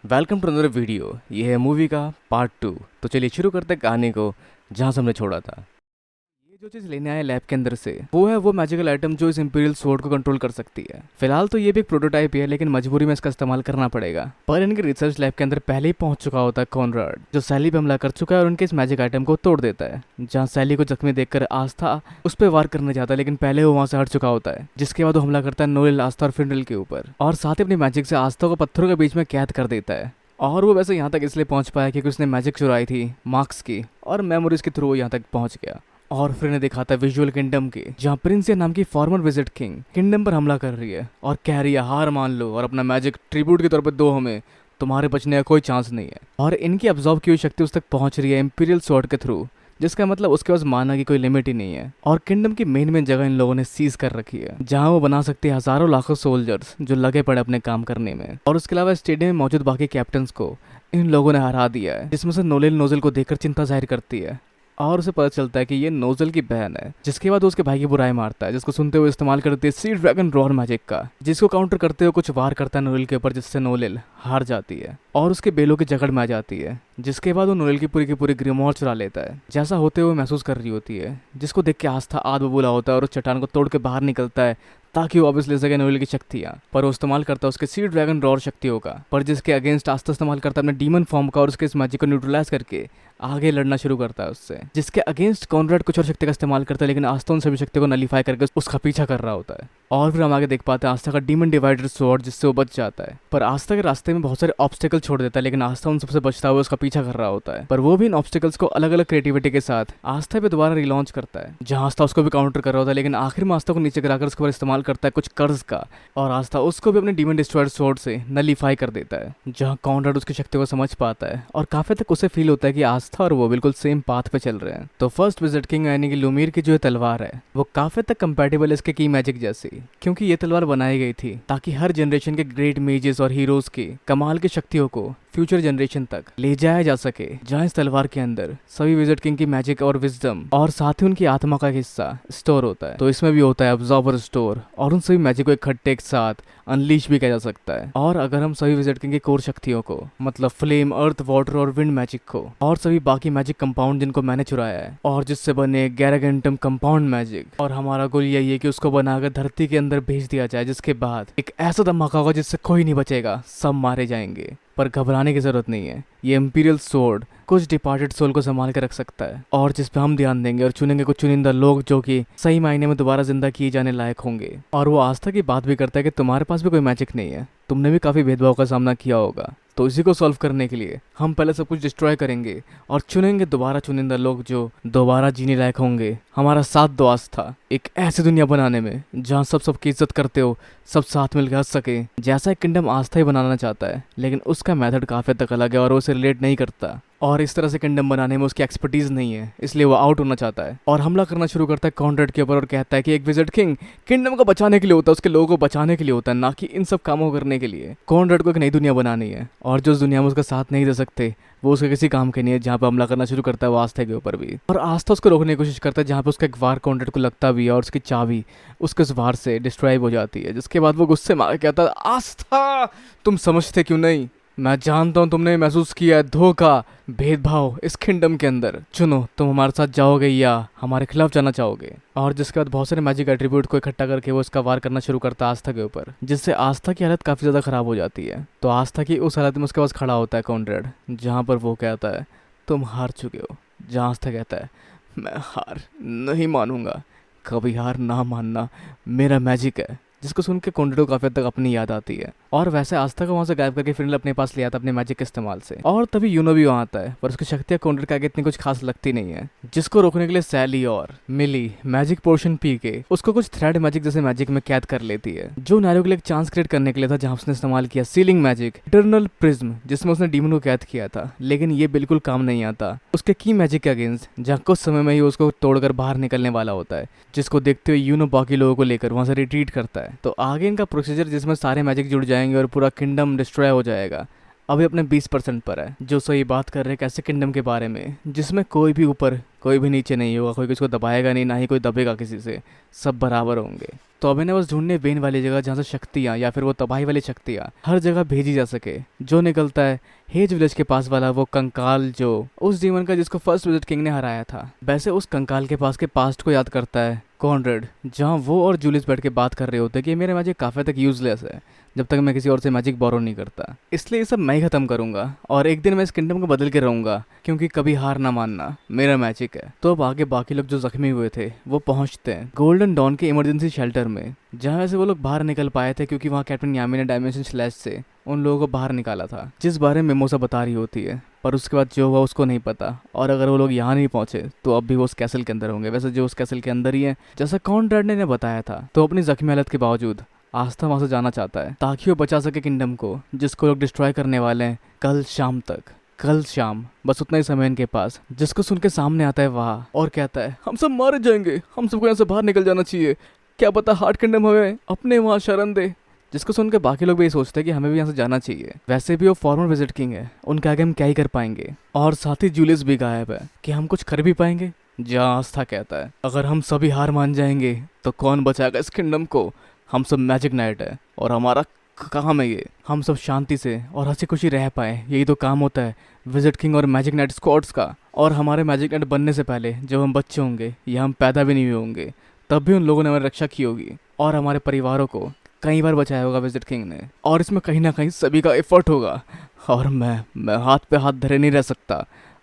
Welcome to another video. ये है movie का पार्ट 2। तो चलिए शुरू करते हैं कहानी को जहाँ से हमने छोड़ा था। ये जो चीज़ लेने आए लैब के अंदर से वो है वो मैजिकल आइटम जो इस इंपीरियल स्वॉर्ड को कंट्रोल कर सकती है। फिलहाल तो ये भी एक प्रोटोटाइप ही है, लेकिन मजबूरी में इसका इस्तेमाल करना पड़ेगा। पर इनके रिसर्च लैब के अंदर पहले ही पहुंच चुका होता है कॉनराड, जो सैली पे हमला कर चुका है और उनके इस मैजिक आइटम को तोड़ देता है। जहाँ सैली को जख्मी देखकर आस्था उस पर वार करने जाता है, लेकिन पहले वो वहां से हट चुका होता है। जिसके बाद वो हमला करता है नोएल, आस्था और फिनरल के ऊपर, और साथ ही अपनी मैजिक से आस्था को पत्थरों के बीच में कैद कर देता है। और वो वैसे यहाँ तक इसलिए पहुंच पाया क्योंकि उसने मैजिक चुराई थी मार्क्स की, और मेमोरीज के थ्रू यहाँ तक पहुंच गया। और फिर इन्हें दिखाता है विजुअल किंगडम की, जहाँ प्रिंसिया नाम की फॉर्मर विजिट किंग किंगडम पर हमला कर रही है और कह रही है हार मान लो और अपना मैजिक ट्रिब्यूट के तौर पर दो हमें, तुम्हारे बचने का कोई चांस नहीं है। और इनकी अब्जॉर्व की हुई शक्ति उस तक पहुंच रही है इंपीरियल स्वॉर्ड के थ्रू, जिसका मतलब उसके पास माना की कोई लिमिट ही नहीं है। और किंगडम की मेन जगह इन लोगों ने सीज कर रखी है, जहां वो बना सकती है हजारों लाखों सोल्जर्स जो लगे पड़े अपने काम करने में। और उसके अलावा स्टेडियम में मौजूद बाकी कैप्टन्स को इन लोगों ने हरा दिया है, जिसमें से नोलेल नोजल को देखकर चिंता जाहिर करती है और उसे पता चलता है कि ये नोजल की बहन है। जिसके बाद वो उसके भाई की बुराई मारता है, जिसको सुनते हुए इस्तेमाल करती है सी ड्रैगन रॉर मैजिक का, जिसको काउंटर करते हुए कुछ वार करता है नोलेल के ऊपर, जिससे नोलेल हार जाती है और उसके बेलों की जकड़ में आ जाती है। जिसके बाद वो नोलेल की पूरी ग्रिमोर चुरा लेता है, जैसा होते हुए महसूस कर रही होती है। जिसको देख के आस्था आद बबूला होता है और उस चट्टान को तोड़ के बाहर निकलता है ताकि वो वापस ले सके नोएल की शक्तियाँ। पर वो इस्तेमाल करता है उसके सी ड्रैगन रॉर शक्तियों का, पर जिसके अगेंस्ट आस्था इस्तेमाल करता है अपने डीमन फॉर्म का और उसके इस मैजिक को न्यूट्रलाइज करके आगे लड़ना शुरू करता है उससे। जिसके अगेंस्ट कॉनराड कुछ और शक्ति का इस्तेमाल करता है, लेकिन आस्था उन सभी शक्ति को नलीफाई करके उसका पीछा कर रहा होता है। और फिर हम आगे देख पाते हैं आस्था का डीमन डिवाइडर स्वॉर्ड, जिससे वो बच जाता है। पर आस्था के रास्ते में बहुत सारे ऑब्स्टिकल छोड़ देता है, लेकिन आस्था उन सबसे बचता हुआ उसका पीछा कर रहा होता है। पर वो भी इन ऑब्स्टिकल्स को अलग अलग क्रिएटिविटी के साथ आस्था पे दोबारा रिलॉन्च करता है, जहां आस्था उसको भी काउंटर कर रहा होता है। लेकिन आखिर में आस्था को नीचे गिराकर उसके ऊपर इस्तेमाल करता है कुछ कर्ज का, और आस्था उसको भी अपने डीमन डिस्ट्रॉयर स्वॉर्ड से नलीफाई कर देता है। जहां कॉनराड उसकी शक्ति को समझ पाता है और काफी तक उसे फील होता है कि आस्था और वो बिल्कुल सेम पाथ पे चल रहे हैं। तो फर्स्ट विजिट किंग यानी कि लुमियर की जो तलवार है वो काफी तक कंपैटिबल है इसके की मैजिक जैसी, क्योंकि ये तलवार बनाई गई थी ताकि हर जनरेशन के ग्रेट मेजेस और हीरोज की कमाल की शक्तियों को फ्यूचर जनरेशन तक ले जाया जा सके। जहां इस तलवार के अंदर सभी विजिट किंग की मैजिक और विजडम और साथ ही उनकी आत्मा का हिस्सा स्टोर होता है। तो इसमें भी होता है ऑब्जॉर्वर स्टोर, और उन सभी मैजिक को इकट्ठे एक साथ अनलीश भी किया जा सकता है। और अगर हम सभी विजिट किंग की कोर शक्तियों को, मतलब फ्लेम, अर्थ, वाटर और विंड मैजिक को, और सभी बाकी मैजिक कंपाउंड जिनको मैंने चुराया है और जिससे बने गैरागेंटम कंपाउंड मैजिक, और हमारा गोल यही है कि उसको बनाकर धरती के अंदर भेज दिया जाए, जिसके बाद एक ऐसा धमाका होगा जिससे कोई नहीं बचेगा, सब मारे जाएंगे। पर घबराने की जरूरत नहीं है, ये इंपीरियल स्वॉर्ड कुछ डिपार्टेड सोल को संभाल के रख सकता है, और जिस पे हम ध्यान देंगे और चुनेंगे कुछ चुनिंदा लोग जो कि सही मायने में दोबारा जिंदा किए जाने लायक होंगे। और वो आस्था की बात भी करता है कि तुम्हारे पास भी कोई मैजिक नहीं है, तुमने भी काफी भेदभाव का सामना किया होगा। तो इसी को सॉल्व करने के लिए हम पहले सब कुछ डिस्ट्रॉय करेंगे और चुनेंगे दोबारा चुनिंदा लोग जो दोबारा जीने लायक होंगे। हमारा साथ दो आस्था, एक ऐसी दुनिया बनाने में जहाँ सब सबकी इज्जत करते हो, सब साथ मिलकर हंस सके। जैसा एक किंगडम आस्था ही बनाना चाहता है, लेकिन उसका मेथड काफी तक अलग है और वो उसे रिलेट नहीं करता, और इस तरह से किंगडम बनाने में उसकी एक्सपर्टीज नहीं है, इसलिए वो आउट होना चाहता है और हमला करना शुरू करता है कॉनराड के ऊपर और कहता है कि एक विजिट किंग किंगडम को बचाने के लिए होता है, उसके लोगों को बचाने के लिए होता है, ना कि इन सब कामों को करने के लिए। कॉनराड को एक नई दुनिया बनानी है, और जो उस दुनिया में उसका साथ नहीं दे सकते वो उसके किसी काम के नहीं है। जहाँ पे हमला करना शुरू करता है वो आस्था के ऊपर भी, और आस्था उसको रोकने की कोशिश करता है, जहाँ पे उसका एक वार कॉन्ट्रैक्ट को लगता भी है और उसकी चाबी उसके उस वार से डिस्ट्रॉय हो जाती है। जिसके बाद वो गुस्से में आके कहता है आस्था तुम समझते क्यों नहीं, मैं जानता हूँ तुमने महसूस किया है धोखा, भेदभाव इस किंगडम के अंदर। चुनो, तुम हमारे साथ जाओगे या हमारे खिलाफ जाना चाहोगे। और जिसके बाद बहुत सारे मैजिक एट्रीब्यूट को इकट्ठा करके वो इसका वार करना शुरू करता है आस्था के ऊपर, जिससे आस्था की हालत काफी ज्यादा खराब हो जाती है। तो आस्था की उस हालत में उसके पास खड़ा होता है कॉनराड, जहाँ पर वो कहता है तुम हार चुके हो। जहाँ आस्था कहता है मैं हार नहीं मानूंगा, कभी हार ना मानना मेरा मैजिक है। जिसको सुन के कॉनराड को काफी हद तक अपनी याद आती है, और वैसे आस्था को वहां से गायब करके फिनरल अपने पास ले आता अपने मैजिक के इस्तेमाल से। और तभी यूनो भी वहां आता है, पर उसकी शक्तियां कॉनराड के आगे इतनी कुछ खास लगती नहीं है। जिसको रोकने के लिए सैली और मिली मैजिक पोर्शन पी के उसको कुछ थ्रेड मैजिक जैसे मैजिक में कैद कर लेती है, जो नारियो के लिए एक चांस क्रिएट करने के लिए था, जहां उसने इस्तेमाल किया सीलिंग मैजिक इटर्नल प्रिज्म, जिसमें उसने डीमन को कैद किया था। लेकिन ये बिल्कुल काम नहीं आता उसके की मैजिक के अगेंस्ट, जहाँ कुछ समय में ही उसको तोड़कर बाहर निकलने वाला होता है। जिसको देखते हुए यूनो बाकी लोगों को लेकर वहां से रिट्रीट करता है। तो आगे इनका प्रोसीजर जिसमें सारे मैजिक जुड़ जाएंगे और पूरा किंगडम डिस्ट्रॉय हो जाएगा, अभी अपने 20% पर है। जो सही बात कर रहे हैं एक ऐसे किंगडम के बारे में जिसमें कोई भी ऊपर कोई भी नीचे नहीं होगा, कोई किसी को दबाएगा नहीं, ना ही कोई दबेगा किसी से, सब बराबर होंगे। तो अब इन्हें बस ढूंढने वेन वाली जगह जहाँ से शक्तियाँ या फिर वो तबाही वाली शक्तियाँ हर जगह भेजी जा सके। जो निकलता है हेज विलेज के पास वाला वो कंकाल, जो उस जीवन का जिसको फर्स्ट विजिट किंग ने हराया था। वैसे उस कंकाल के पास के पास्ट को याद करता है कॉनरेड, जहाँ वो और जूलियस बैठ के बात कर रहे होते हैं कि मेरा मैजिक काफ़ी तक यूजलेस है जब तक मैं किसी और से मैजिक बोरो नहीं करता, इसलिए ये सब मैं ही ख़त्म करूंगा और एक दिन मैं इस किंगडम को बदल के रहूंगा, क्योंकि कभी हार ना मानना मेरा मैजिक है। तो अब आगे बाकी लोग जो जख्मी हुए थे वो पहुंचते हैं गोल्डन डॉन के इमरजेंसी शेल्टर में, जहाँ से वो लोग बाहर निकल पाए थे क्योंकि वहाँ कैप्टन यामी ने डायमेंशन स्लैश से उन लोगों को बाहर निकाला था, जिस बारे में मिमोसा बता रही होती है। पर उसके बाद जो हुआ उसको नहीं पता, और अगर वो लोग यहाँ नहीं पहुंचे तो अब भी वो उस कैसल के अंदर होंगे। वैसे जो उस कैसल के अंदर ही है जैसा कॉनरेड ने बताया था। तो अपनी जख्मी हालत के बावजूद आस्था वहां से जाना चाहता है ताकि वो बचा सके किंगडम को, जिसको लोग डिस्ट्रॉय करने वाले हैं कल शाम तक। कल शाम बस उतना ही समय इनके पास, जिसको सुन के सामने आता है वहाँ और कहता है हम सब मारे जाएंगे, हम सबको यहाँ से बाहर निकल जाना चाहिए, क्या पता हार्ट किंगडम हमें अपने वहाँ शरण दे। जिसको सुन के बाकी लोग भी ये सोचते हैं कि हमें भी यहाँ से जाना चाहिए। वैसे भी वो फॉर्मर विजिट किंग है, उनके आगे हम क्या ही कर पाएंगे। और साथ ही जूलियस भी गायब है कि हम कुछ कर भी पाएंगे। जहाँ आस्था कहता है अगर हम सभी हार मान जाएंगे तो कौन बचाएगा इस किंगडम को, हम सब मैजिक नाइट है और हमारा काम है ये, हम सब शांति से और हंसी खुशी रह पाए, यही तो काम होता है विजिट किंग और मैजिक नाइट स्क्वाड्स का। और हमारे मैजिक नाइट बनने से पहले जब हम बच्चे होंगे या हम पैदा भी नहीं हुए होंगे तब भी उन लोगों ने हमारी रक्षा की होगी और हमारे परिवारों को कई बार बचाया होगा विजिट किंग ने, और इसमें कहीं ना कहीं सभी का एफर्ट होगा। और मैं हाथ पे हाथ धरे नहीं रह सकता,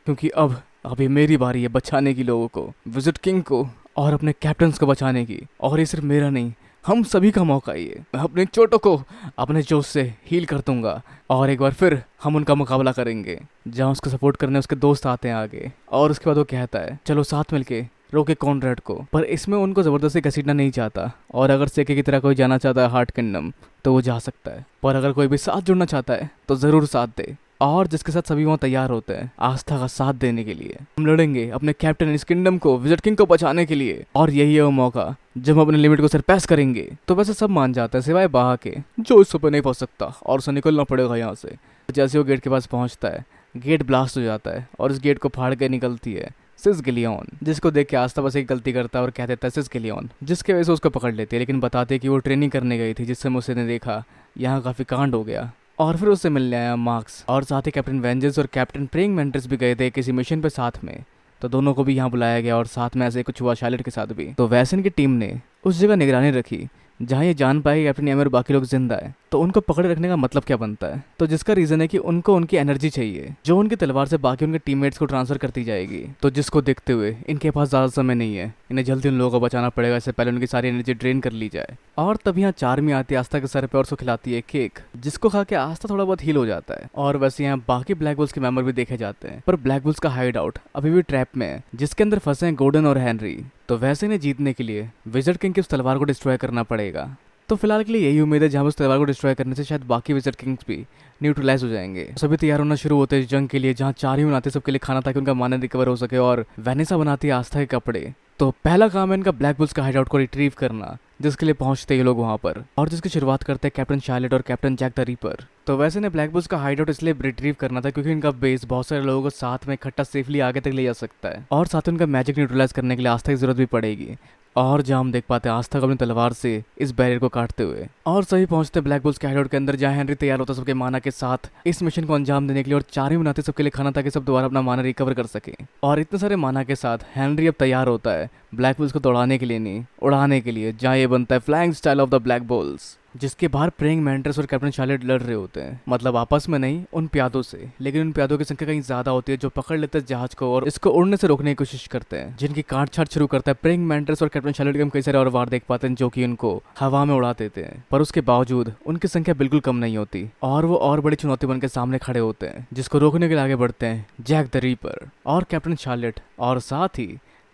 क्योंकि अभी मेरी बारी है बचाने की लोगों को, विजिट किंग को और अपने कैप्टन्स को बचाने की। और ये सिर्फ मेरा नहीं, हम सभी का मौका ही है। मैं अपनी चोटों को अपने जोश से हील कर दूंगा और एक बार फिर हम उनका मुकाबला करेंगे। जहाँ उसको सपोर्ट करने उसके दोस्त आते हैं आगे, और उसके बाद वो कहता है चलो साथ मिलके रोके कॉनरेड को। पर इसमें उनको ज़बरदस्ती घसीटना नहीं चाहता, और अगर सेके की तरह कोई जाना चाहता है हार्ट किंगडम तो वो जा सकता है, पर अगर कोई भी साथ जुड़ना चाहता है तो ज़रूर साथ दे। और जिसके साथ सभी वहाँ तैयार होते हैं आस्था का साथ देने के लिए। हम लड़ेंगे अपने कैप्टन इस किंगडम को विजिट किंग को बचाने के लिए, और यही है वो मौका जब हम अपने लिमिट को सरपास करेंगे। तो वैसे सब मान जाते हैं सिवाय बाहा के, जो इस पर नहीं पहुंच सकता और उसे निकलना पड़ेगा यहाँ से। जैसे वो गेट के पास पहुंचता है गेट ब्लास्ट हो जाता है और इस गेट को फाड़ के निकलती है सिस गिलियन, जिसको देख के आस्था बस एक गलती करता है और कह देता है सिस गिलियन, जिसके वजह से उसको पकड़ लेती है, लेकिन बताते कि वो ट्रेनिंग करने गई थी जिससे मुझसे ने देखा यहाँ काफ़ी कांड हो गया। और फिर उससे मिलने आया मार्क्स, और साथ ही कैप्टन वेंजेंस और कैप्टन प्रेइंग मेंटिस भी गए थे किसी मिशन पे साथ में, तो दोनों को भी यहाँ बुलाया गया और साथ में ऐसे कुछ हुआ शार्लेट के साथ भी। तो वैसन की टीम ने उस जगह निगरानी रखी जहाँ ये जान पाए कैप्टन यामी और बाकी लोग जिंदा है, तो उनको पकड़े रखने का मतलब क्या बनता है। तो जिसका रीजन है कि उनको उनकी एनर्जी चाहिए जो उनकी तलवार से बाकी उनके टीममेट्स को ट्रांसफर करती जाएगी। तो जिसको देखते हुए इनके पास ज़्यादा समय नहीं है, इन्हें जल्दी उन लोगों को बचाना पड़ेगा, इससे पहले उनकी सारी एनर्जी ड्रेन कर ली जाए। और तब यहाँ चार्मी आती है आस्था के सर पे और उसको खिलाती है केक, जिसको खा के आस्था थोड़ा बहुत हील हो जाता है। और वैसे यहाँ बाकी ब्लैक बुल्स के मेंबर भी देखे जाते हैं, पर ब्लैक बुल्स का हाइड आउट अभी भी ट्रैप में है जिसके अंदर फंसे हैं गोर्डन और हेनरी। तो वैसे इन्हें जीतने के लिए विजिट किंग की उस तलवार को डिस्ट्रॉय करना पड़ेगा। तो फिलहाल के लिए यही उम्मीद है, जहाँ उस तलवार को डिस्ट्रॉय करने से शायद बाकी विजिट किंग्स भी न्यूट्रलाइज हो जाएंगे। सभी तैयार होना शुरू होते हैं इस जंग के लिए, जहाँ चार ही बनाते सबके लिए खाना ताकि उनका माना रिकवर हो सके, और वेनिसा बनाती है आस्था के कपड़े। तो पहला काम है इनका ब्लैक बुल्स का हाइडआउट को रिट्रीव करना, जिसके लिए पहुंचते ये लोग वहां पर, और जिसकी शुरुआत करते हैं कैप्टन शार्लेट और कैप्टन जैक द रीपर। तो वैसे ने ब्लैक बुल्स का हाइडआउट इसलिए रिट्रीव करना था क्योंकि इनका बेस बहुत सारे लोगों को साथ में इकट्ठा सेफली आगे तक ले जा सकता है, और साथ ही उनका मैजिक न्यूट्रलाइज करने के लिए आस्था की जरूरत भी पड़ेगी। और जहाँ हम देख पाते हैं आस्था को अपनी तलवार से इस बैरियर को काटते हुए, और सही पहुंचते ब्लैक बुल्स के हाइडआउट के अंदर, जहाँ हेनरी तैयार होता है सबके माना के साथ इस मिशन को अंजाम देने के लिए, और चार ही बनाते सबके लिए खाना ताकि सब दोबारा अपना माना रिकवर कर सके। और इतने सारे माना के साथ हेनरी अब तैयार होता है ब्लैक बुल्स को दौड़ाने के लिए नहीं, उड़ाने के लिए, जहाँ ये बनता है flying style of the black bulls, जिसके बाहर प्रेइंग मेंटिस और कैप्टन शार्लेट लड़ रहे होते हैं, मतलब आपस में नहीं उन प्यादों से, लेकिन उन प्यादों की संख्या कहीं ज्यादा होती है जो पकड़ लेते हैं जहाज को और इसको उड़ने से रोकने की कोशिश करते हैं, जिनकी काट छाट शुरू करता है प्रेइंग मेंटिस और कैप्टन शार्लेट के। हम कई सारे और वार देख पाते हैं जो कि उनको हवा में उड़ा देते हैं, पर उसके बावजूद उनकी संख्या बिल्कुल कम नहीं होती और वो और बड़ी चुनौती बन के सामने खड़े होते हैं, जिसको रोकने के लिए आगे बढ़ते हैं जैक द रीपर और कैप्टन शार्लेट, और साथ ही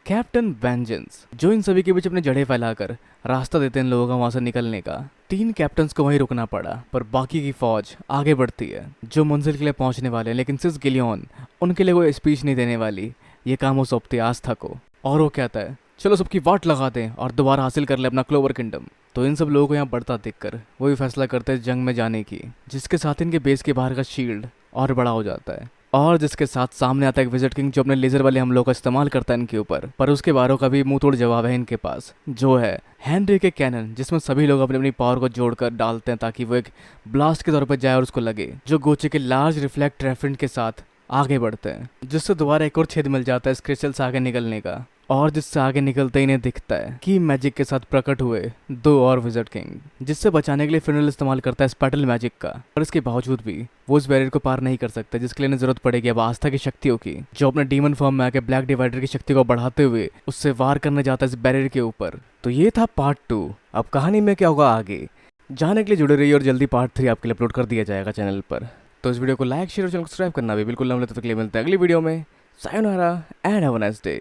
कैप्टन वेंजेंस, जो इन सभी के बीच अपने जड़े फैलाकर रास्ता देते हैं इन लोगों का वहां से निकलने का। तीन कैप्टन्स को वहीं रुकना पड़ा, पर बाकी की फौज आगे बढ़ती है जो मंजिल के लिए पहुंचने वाले हैं, लेकिन सिस गिलियन उनके लिए कोई स्पीच नहीं देने वाली। ये काम वो सौंपती है आस्था को, और वो कहता है चलो सबकी वाट लगा दें और दोबारा हासिल कर ले अपना क्लोवर किंगडम। तो इन सब लोगों को यहाँ बढ़ता देखकर वो भी फैसला करते हैं जंग में जाने की, जिसके साथ इनके बेस के बाहर का शील्ड और बड़ा हो जाता है, और जिसके साथ सामने आता है एक विजिट किंग जो अपने लेजर वाले हमलों का इस्तेमाल करता है इनके ऊपर। पर उसके बारों का भी मुंह तोड़ जवाब है इनके पास, जो है हेनरी के कैनन, जिसमें सभी लोग अपनी अपनी पावर को जोड़कर डालते हैं ताकि वो एक ब्लास्ट के तौर पर जाए और उसको लगे, जो गोचे के लार्ज रिफ्लेक्ट रेफरेंट के साथ आगे बढ़ते हैं, जिससे दोबारा एक और छेद मिल जाता है इस क्रिस्टल से आगे निकलने का, और जिससे आगे निकलते ही इन्हें दिखता है कि मैजिक के साथ प्रकट हुए 2 और विजिट किंग, जिससे बचाने के लिए फिनल इस्तेमाल करता है स्पैटल मैजिक का। पर इसके बावजूद भी वो इस बैरियर को पार नहीं कर सकता, जिसके लिए इन्हें जरूरत पड़ेगी अब आस्था की शक्तियों की, जो अपने डीमन फॉर्म में आके ब्लैक डिवाइडर की शक्ति को बढ़ाते हुए उससे वार करने जाता है इस बैरियर के ऊपर। तो ये था पार्ट 2। अब कहानी में क्या होगा आगे जानने के लिए जुड़े रहिए, और जल्दी पार्ट 3 आपके लिए अपलोड कर दिया जाएगा चैनल पर। तो इस वीडियो को लाइक शेयर और चैनल को सब्सक्राइब करना भी बिल्कुल ना भूलें। तो तक के लिए मिलते हैं अगली वीडियो में। Sayonara and have a nice day.